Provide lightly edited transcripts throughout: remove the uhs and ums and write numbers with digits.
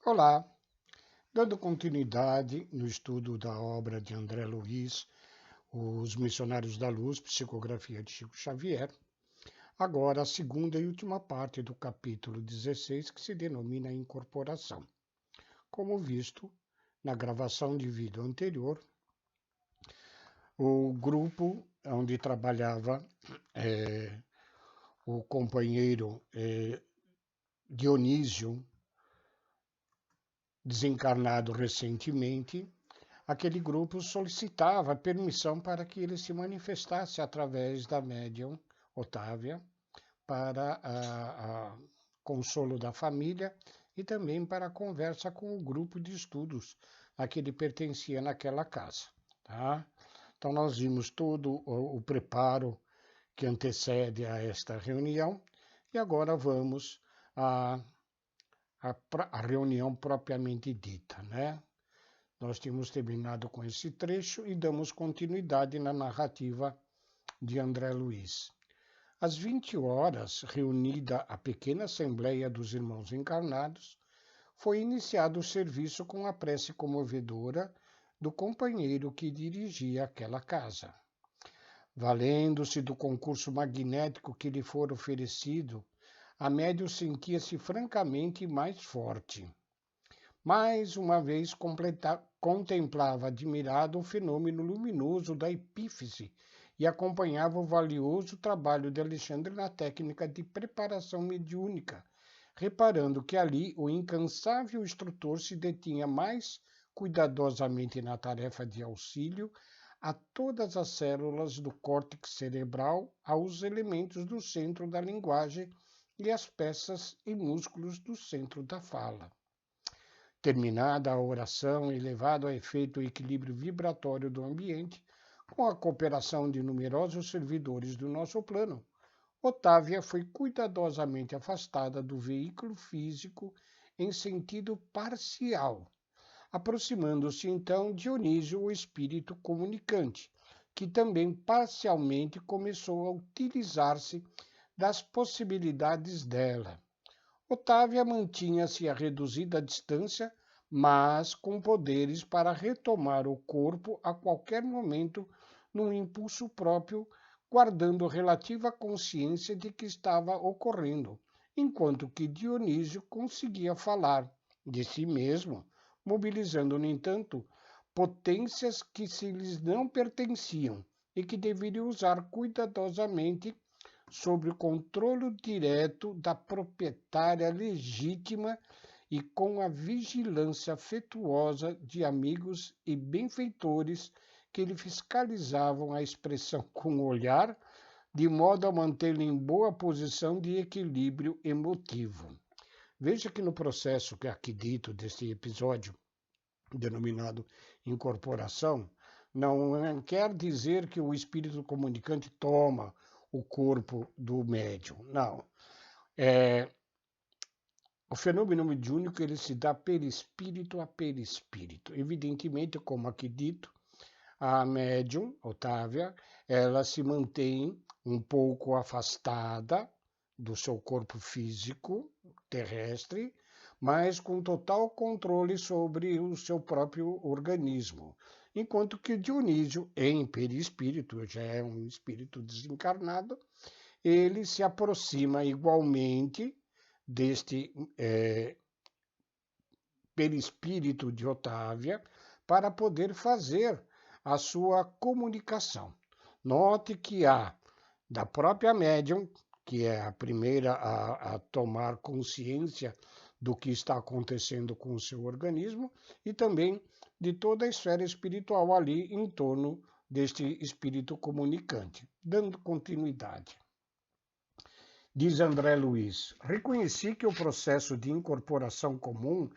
Olá, dando continuidade no estudo da obra de André Luiz, Os Missionários da Luz, psicografia de Chico Xavier, agora a segunda e última parte do capítulo 16, que se denomina Incorporação. Como visto na gravação de vídeo anterior, o grupo onde trabalhava o companheiro Dionísio, desencarnado recentemente, aquele grupo solicitava permissão para que ele se manifestasse através da médium Otávia para a consolo da família e também para a conversa com o grupo de estudos a que ele pertencia naquela casa. Tá? Então nós vimos todo o preparo que antecede a esta reunião e agora vamos à reunião propriamente dita, né? Nós tínhamos terminado com esse trecho e damos continuidade na narrativa de André Luiz. Às 20 horas, reunida a pequena assembleia dos irmãos encarnados, foi iniciado o serviço com a prece comovedora do companheiro que dirigia aquela casa. Valendo-se do concurso magnético que lhe fora oferecido, a médium sentia-se francamente mais forte. Mais uma vez contemplava admirado o fenômeno luminoso da epífise e acompanhava o valioso trabalho de Alexandre na técnica de preparação mediúnica, reparando que ali o incansável instrutor se detinha mais cuidadosamente na tarefa de auxílio a todas as células do córtex cerebral, aos elementos do centro da linguagem e às peças e músculos do centro da fala. Terminada a oração e levado a efeito o equilíbrio vibratório do ambiente, com a cooperação de numerosos servidores do nosso plano, Otávia foi cuidadosamente afastada do veículo físico em sentido parcial, aproximando-se então Dionísio, o espírito comunicante, que também parcialmente começou a utilizar-se das possibilidades dela. Otávia mantinha-se a reduzida distância, mas com poderes para retomar o corpo a qualquer momento num impulso próprio, guardando relativa consciência de que estava ocorrendo, enquanto que Dionísio conseguia falar de si mesmo, mobilizando, no entanto, potências que se lhes não pertenciam e que deveria usar cuidadosamente sobre o controle direto da proprietária legítima e com a vigilância afetuosa de amigos e benfeitores que lhe fiscalizavam a expressão com o olhar, de modo a mantê-lo em boa posição de equilíbrio emotivo. Veja que no processo que aqui dito deste episódio, denominado incorporação, não quer dizer que o espírito comunicante toma o corpo do médium. Não. O fenômeno mediúnico ele se dá perispírito a perispírito. Evidentemente, como aqui dito, a médium, Otávia, ela se mantém um pouco afastada do seu corpo físico terrestre, mas com total controle sobre o seu próprio organismo. Enquanto que Dionísio, em perispírito, já é um espírito desencarnado, ele se aproxima igualmente deste perispírito de Otávia para poder fazer a sua comunicação. Note que há da própria médium, que é a primeira a tomar consciência do que está acontecendo com o seu organismo, e também de toda a esfera espiritual ali em torno deste espírito comunicante. Dando continuidade. Diz André Luiz, reconheci que o processo de incorporação comum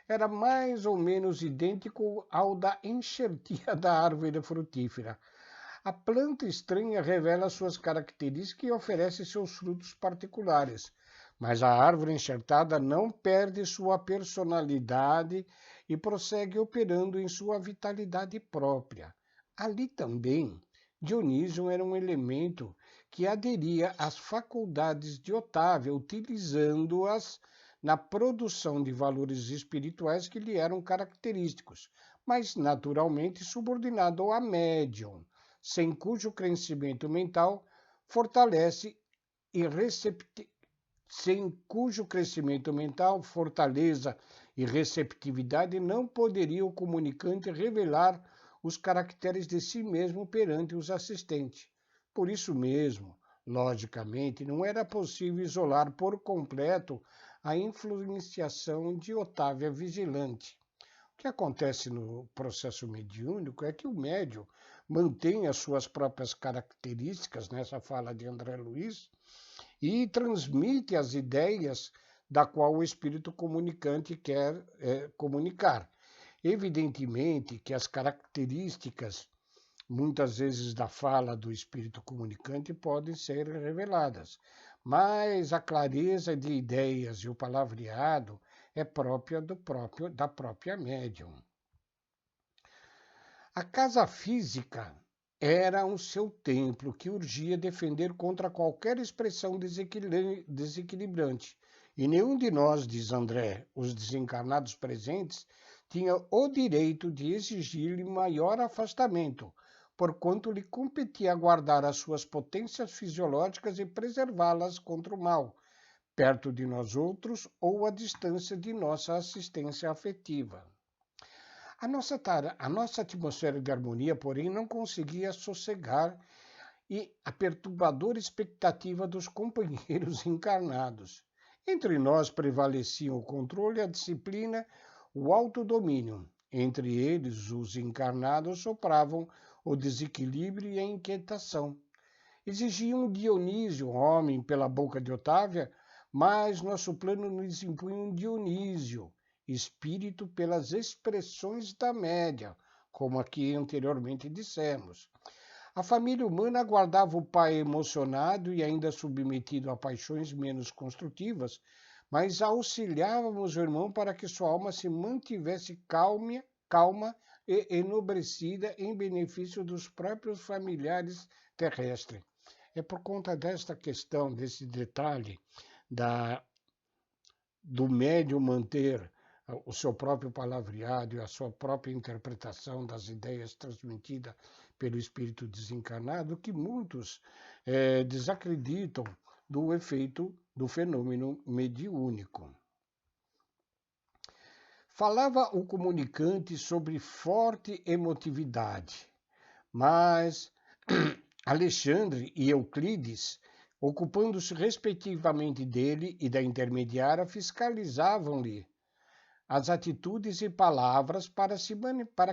era mais ou menos idêntico ao da enxertia da árvore frutífera. A planta estranha revela suas características e oferece seus frutos particulares, mas a árvore enxertada não perde sua personalidade e prossegue operando em sua vitalidade própria. Ali também, Dionísio era um elemento que aderia às faculdades de Otávia, utilizando-as na produção de valores espirituais que lhe eram característicos, mas naturalmente subordinado a médium, sem cujo crescimento mental fortalece e sem cujo crescimento mental, fortaleza e receptividade não poderia o comunicante revelar os caracteres de si mesmo perante os assistentes. Por isso mesmo, logicamente, não era possível isolar por completo a influenciação de Otávia Vigilante. O que acontece no processo mediúnico é que o médium mantém as suas próprias características, nessa fala de André Luiz, e transmite as ideias da qual o espírito comunicante quer comunicar. Evidentemente que as características, muitas vezes, da fala do espírito comunicante podem ser reveladas, mas a clareza de ideias e o palavreado é própria da própria médium. A casa física era o seu templo que urgia defender contra qualquer expressão desequilibrante. E nenhum de nós, diz André, os desencarnados presentes, tinha o direito de exigir-lhe maior afastamento, porquanto lhe competia guardar as suas potências fisiológicas e preservá-las contra o mal, perto de nós outros ou à distância de nossa assistência afetiva. A nossa atmosfera de harmonia, porém, não conseguia sossegar e a perturbadora expectativa dos companheiros encarnados. Entre nós prevaleciam o controle, a disciplina, o autodomínio. Entre eles, os encarnados sopravam o desequilíbrio e a inquietação. Exigiam Dionísio, homem, pela boca de Otávia, mas nosso plano nos impunha um Dionísio, espírito, pelas expressões da média, como aqui anteriormente dissemos. A família humana aguardava o pai emocionado e ainda submetido a paixões menos construtivas, mas auxiliávamos o irmão para que sua alma se mantivesse calma e enobrecida em benefício dos próprios familiares terrestres. É por conta desta questão, desse detalhe do médium manter o seu próprio palavreado e a sua própria interpretação das ideias transmitidas pelo espírito desencarnado, que muitos desacreditam do efeito do fenômeno mediúnico. Falava o comunicante sobre forte emotividade, mas Alexandre e Euclides, ocupando-se respectivamente dele e da intermediária, fiscalizavam-lhe as atitudes e palavras para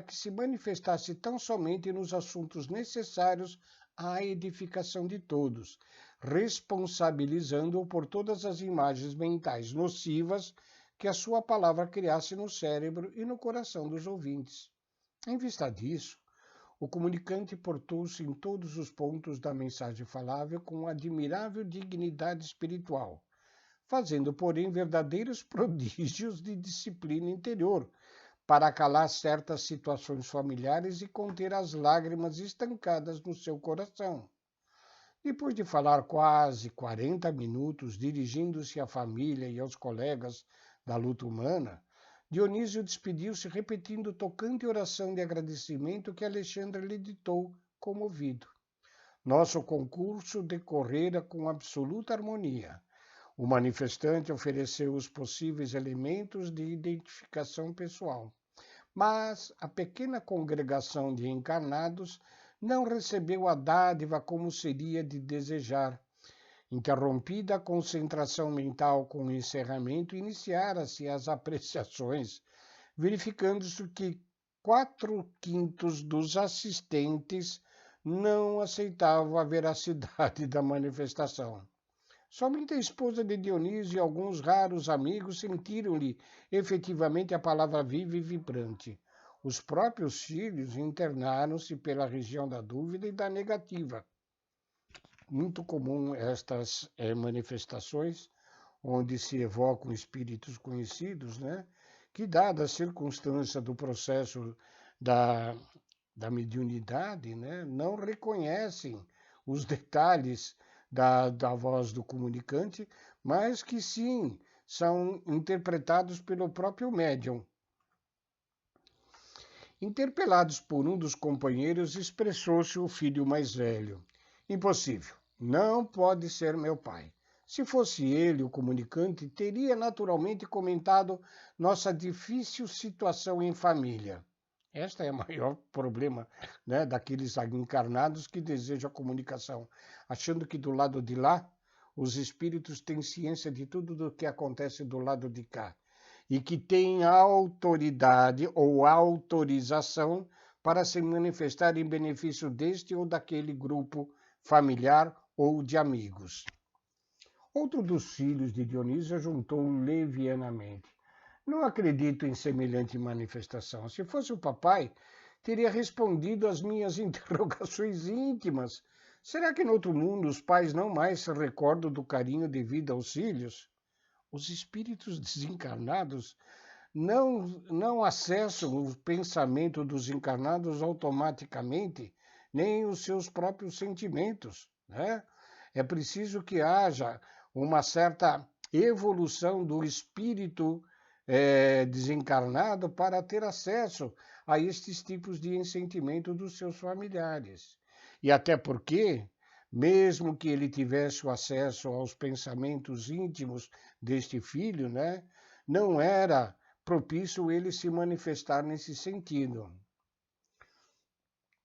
que se manifestasse tão somente nos assuntos necessários à edificação de todos, responsabilizando-o por todas as imagens mentais nocivas que a sua palavra criasse no cérebro e no coração dos ouvintes. Em vista disso, o comunicante portou-se em todos os pontos da mensagem falável com admirável dignidade espiritual, fazendo, porém, verdadeiros prodígios de disciplina interior, para calar certas situações familiares e conter as lágrimas estancadas no seu coração. Depois de falar quase 40 minutos, dirigindo-se à família e aos colegas da luta humana, Dionísio despediu-se repetindo tocante oração de agradecimento que Alexandre lhe ditou, comovido. Nosso concurso decorrera com absoluta harmonia. O manifestante ofereceu os possíveis elementos de identificação pessoal, mas a pequena congregação de encarnados não recebeu a dádiva como seria de desejar. Interrompida a concentração mental com o encerramento, iniciaram-se as apreciações, verificando-se que 4/5 dos assistentes não aceitavam a veracidade da manifestação. Somente a esposa de Dionísio e alguns raros amigos sentiram-lhe efetivamente a palavra viva e vibrante. Os próprios filhos internaram-se pela região da dúvida e da negativa. Muito comum estas manifestações, onde se evocam espíritos conhecidos, né, que, dada a circunstância do processo da mediunidade, né, não reconhecem os detalhes da voz do comunicante, mas que sim são interpretados pelo próprio médium. Interpelados por um dos companheiros, expressou-se o filho mais velho. Impossível, não pode ser meu pai. Se fosse ele o comunicante, teria naturalmente comentado nossa difícil situação em família. Este é o maior problema, né, daqueles encarnados que desejam a comunicação, achando que do lado de lá os espíritos têm ciência de tudo do que acontece do lado de cá e que têm autoridade ou autorização para se manifestar em benefício deste ou daquele grupo familiar ou de amigos. Outro dos filhos de Dionísio juntou levianamente. Não acredito em semelhante manifestação. Se fosse o papai, teria respondido às minhas interrogações íntimas. Será que no outro mundo os pais não mais se recordam do carinho devido aos filhos? Os espíritos desencarnados não acessam o pensamento dos encarnados automaticamente, nem os seus próprios sentimentos, né? É preciso que haja uma certa evolução do espírito desencarnado para ter acesso a estes tipos de sentimento dos seus familiares. E até porque, mesmo que ele tivesse o acesso aos pensamentos íntimos deste filho, né, não era propício ele se manifestar nesse sentido.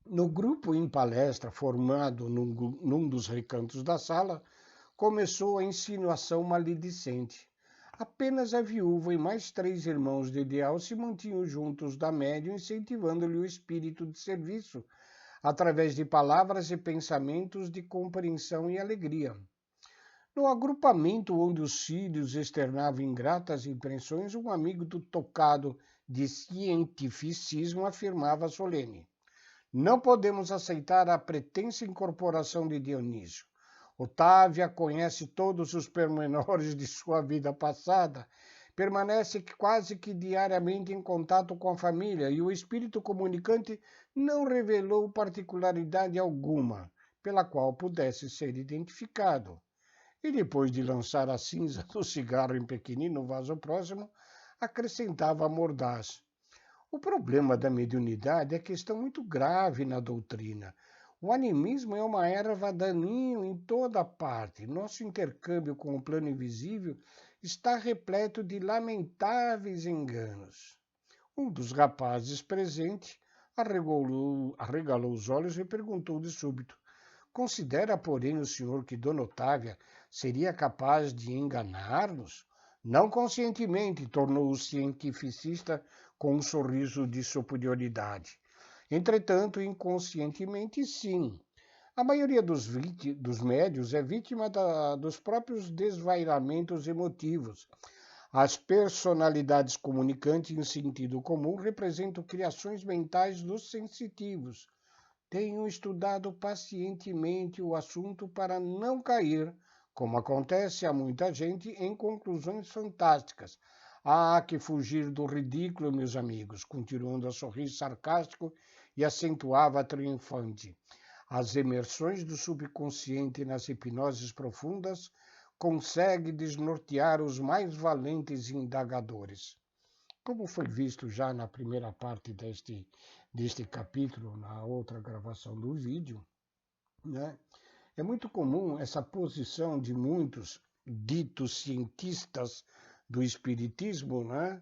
No grupo em palestra, formado num dos recantos da sala, começou a insinuação maledicente. Apenas a viúva e mais 3 irmãos de ideal se mantinham juntos da médium, incentivando-lhe o espírito de serviço, através de palavras e pensamentos de compreensão e alegria. No agrupamento onde os filhos externavam ingratas impressões, um amigo do tocado de cientificismo afirmava solene: não podemos aceitar a pretensa incorporação de Dionísio. Otávia conhece todos os pormenores de sua vida passada, permanece quase que diariamente em contato com a família e o espírito comunicante não revelou particularidade alguma pela qual pudesse ser identificado. E depois de lançar a cinza do cigarro em pequenino vaso próximo, acrescentava mordaz: o problema da mediunidade é questão muito grave na doutrina. O animismo é uma erva daninha em toda parte. Nosso intercâmbio com o plano invisível está repleto de lamentáveis enganos. Um dos rapazes presentes arregalou os olhos e perguntou de súbito: considera, porém, o senhor que Dona Otávia seria capaz de enganar-nos? Não conscientemente, tornou o cientificista com um sorriso de superioridade. Entretanto, inconscientemente, sim. A maioria dos médios é vítima dos próprios desvairamentos emotivos. As personalidades comunicantes em sentido comum representam criações mentais dos sensitivos. Tenho estudado pacientemente o assunto para não cair, como acontece a muita gente, em conclusões fantásticas. Há que fugir do ridículo, meus amigos, continuando a sorrir sarcástico e acentuava triunfante. As imersões do subconsciente nas hipnoses profundas conseguem desnortear os mais valentes indagadores. Como foi visto já na primeira parte deste capítulo, na outra gravação do vídeo, né, é muito comum essa posição de muitos ditos cientistas do espiritismo, né,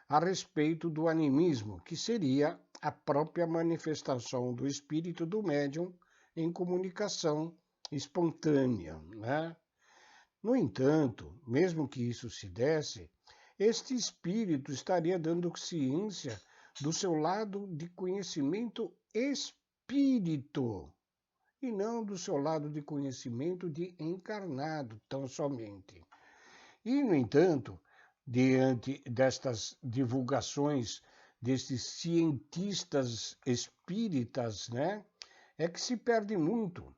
a respeito do animismo, que seria a própria manifestação do espírito do médium em comunicação espontânea, né? No entanto, mesmo que isso se desse, este espírito estaria dando ciência do seu lado de conhecimento espírito, e não do seu lado de conhecimento de encarnado, tão somente. E, no entanto, diante destas divulgações destes cientistas espíritas, né, é que se perde muito.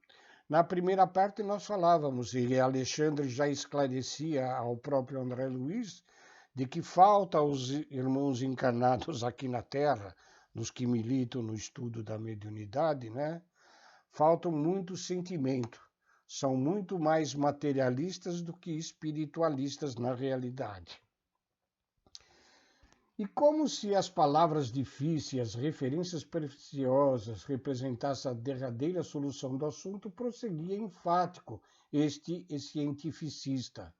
Na primeira parte nós falávamos, e Alexandre já esclarecia ao próprio André Luiz, de que falta aos irmãos encarnados aqui na Terra, nos que militam no estudo da mediunidade, né? Falta muito sentimento. são muito mais materialistas do que espiritualistas na realidade. E como se as palavras difíceis, as referências preciosas representassem a derradeira solução do assunto, prosseguia enfático este cientificista.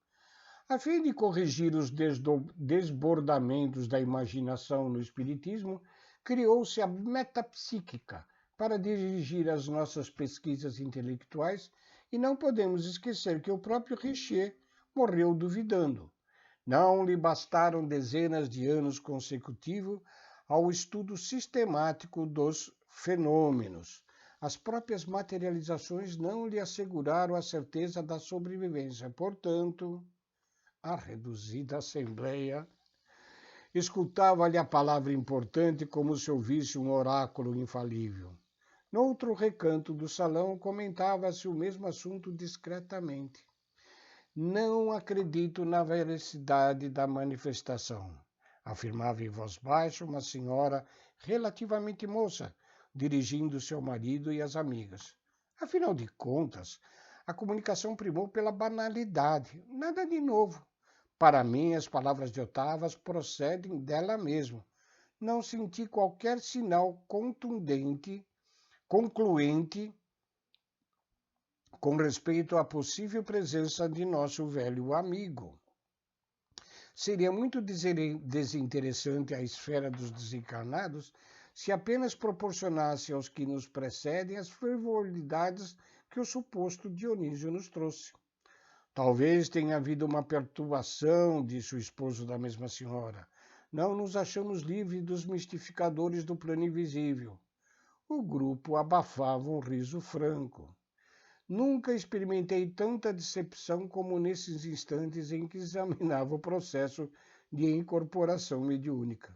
A fim de corrigir os desbordamentos da imaginação no espiritismo, criou-se a metapsíquica para dirigir as nossas pesquisas intelectuais, e não podemos esquecer que o próprio Richer morreu duvidando. Não lhe bastaram dezenas de anos consecutivos ao estudo sistemático dos fenômenos. As próprias materializações não lhe asseguraram a certeza da sobrevivência. Portanto, a reduzida assembleia escutava-lhe a palavra importante como se ouvisse um oráculo infalível. Noutro recanto do salão, comentava-se o mesmo assunto discretamente. Não acredito na veracidade da manifestação, afirmava em voz baixa uma senhora relativamente moça, dirigindo-se ao marido e às amigas. Afinal de contas, a comunicação primou pela banalidade, nada de novo. Para mim, as palavras de Otávio procedem dela mesma. Não senti qualquer sinal concluente, com respeito à possível presença de nosso velho amigo. Seria muito desinteressante a esfera dos desencarnados se apenas proporcionasse aos que nos precedem as frivolidades que o suposto Dionísio nos trouxe. Talvez tenha havido uma perturbação, disse o esposo da mesma senhora. Não nos achamos livres dos mistificadores do plano invisível. O grupo abafava um riso franco. Nunca experimentei tanta decepção como nesses instantes em que examinava o processo de incorporação mediúnica.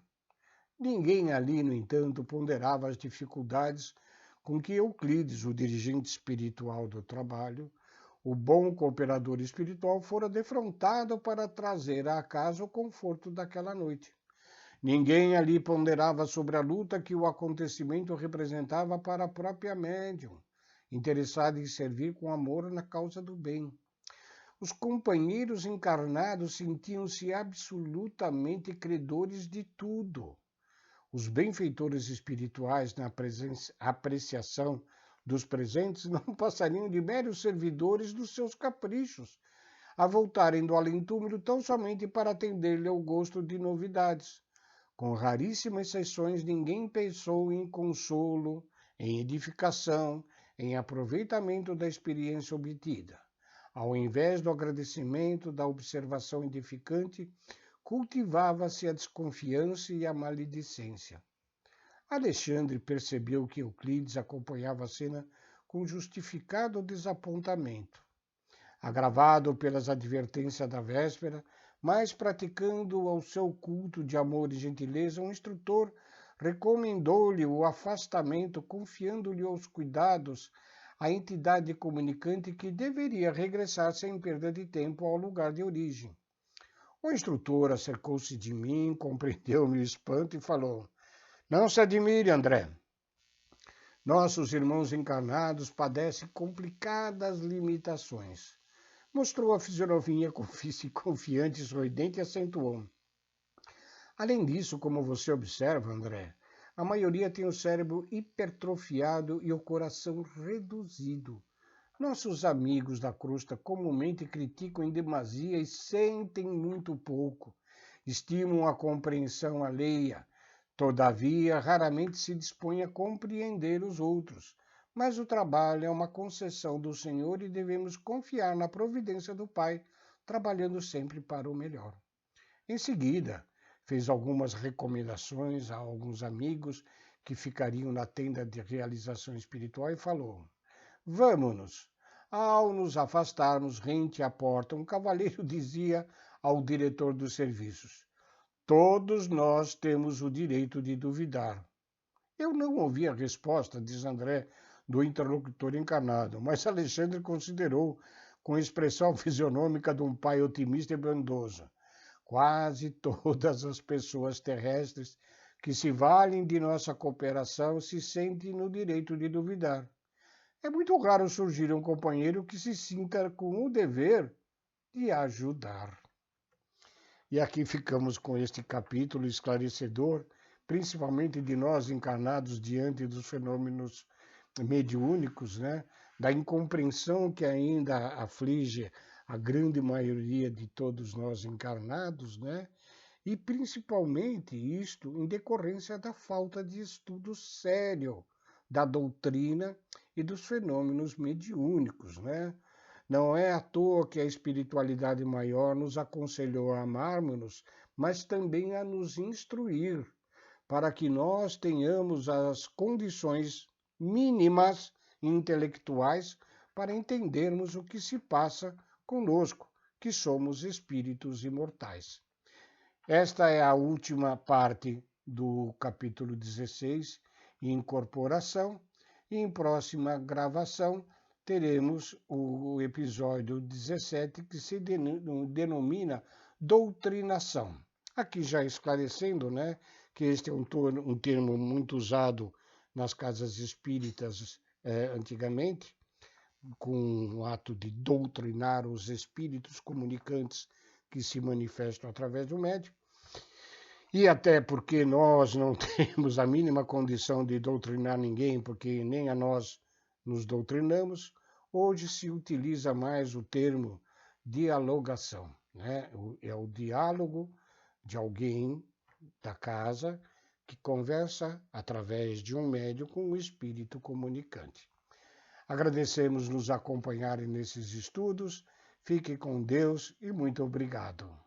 Ninguém ali, no entanto, ponderava as dificuldades com que Euclides, o dirigente espiritual do trabalho, o bom cooperador espiritual, fora defrontado para trazer à casa o conforto daquela noite. Ninguém ali ponderava sobre a luta que o acontecimento representava para a própria médium, interessado em servir com amor na causa do bem. Os companheiros encarnados sentiam-se absolutamente credores de tudo. Os benfeitores espirituais, na apreciação dos presentes, não passariam de meros servidores dos seus caprichos, a voltarem do além-túmulo tão somente para atender-lhe ao gosto de novidades. Com raríssimas exceções, ninguém pensou em consolo, em edificação, em aproveitamento da experiência obtida. Ao invés do agradecimento, da observação edificante, cultivava-se a desconfiança e a maledicência. Alexandre percebeu que Euclides acompanhava a cena com justificado desapontamento. Agravado pelas advertências da véspera, mas praticando ao seu culto de amor e gentileza, um instrutor recomendou-lhe o afastamento, confiando-lhe aos cuidados a entidade comunicante que deveria regressar sem perda de tempo ao lugar de origem. O instrutor acercou-se de mim, compreendeu meu espanto e falou: "Não se admire, André. Nossos irmãos encarnados padecem complicadas limitações." Mostrou a fisionomia confiante, sorridente e acentuou: "Além disso, como você observa, André, a maioria tem o cérebro hipertrofiado e o coração reduzido. Nossos amigos da crosta comumente criticam em demasia e sentem muito pouco. Estimam a compreensão alheia. Todavia, raramente se dispõem a compreender os outros. Mas o trabalho é uma concessão do Senhor e devemos confiar na providência do Pai, trabalhando sempre para o melhor." Em seguida, fez algumas recomendações a alguns amigos que ficariam na tenda de realização espiritual e falou: "Vamo-nos." Ao nos afastarmos rente à porta, um cavalheiro dizia ao diretor dos serviços: "Todos nós temos o direito de duvidar." Eu não ouvi a resposta, diz André, do interlocutor encarnado, mas Alexandre considerou com a expressão fisionômica de um pai otimista e bondoso: "Quase todas as pessoas terrestres que se valem de nossa cooperação se sentem no direito de duvidar. é muito raro surgir um companheiro que se sinta com o dever de ajudar. E aqui ficamos com este capítulo esclarecedor, principalmente de nós encarnados diante dos fenômenos mediúnicos, né? Da incompreensão que ainda aflige a grande maioria de todos nós encarnados, né? E principalmente isto em decorrência da falta de estudo sério da doutrina e dos fenômenos mediúnicos, né? Não é à toa que a espiritualidade maior nos aconselhou a amarmos-nos, mas também a nos instruir, para que nós tenhamos as condições mínimas intelectuais para entendermos o que se passa conosco, que somos espíritos imortais. Esta é a última parte do capítulo 16, Incorporação, e em próxima gravação teremos o episódio 17, que se denomina doutrinação. Aqui já esclarecendo, né, que este é um termo muito usado nas casas espíritas antigamente, com o ato de doutrinar os espíritos comunicantes que se manifestam através do médium. E até porque nós não temos a mínima condição de doutrinar ninguém, porque nem a nós nos doutrinamos, hoje se utiliza mais o termo dialogação, né? É o diálogo de alguém da casa que conversa através de um médium com o espírito comunicante. Agradecemos nos acompanharem nesses estudos. Fique com Deus e muito obrigado.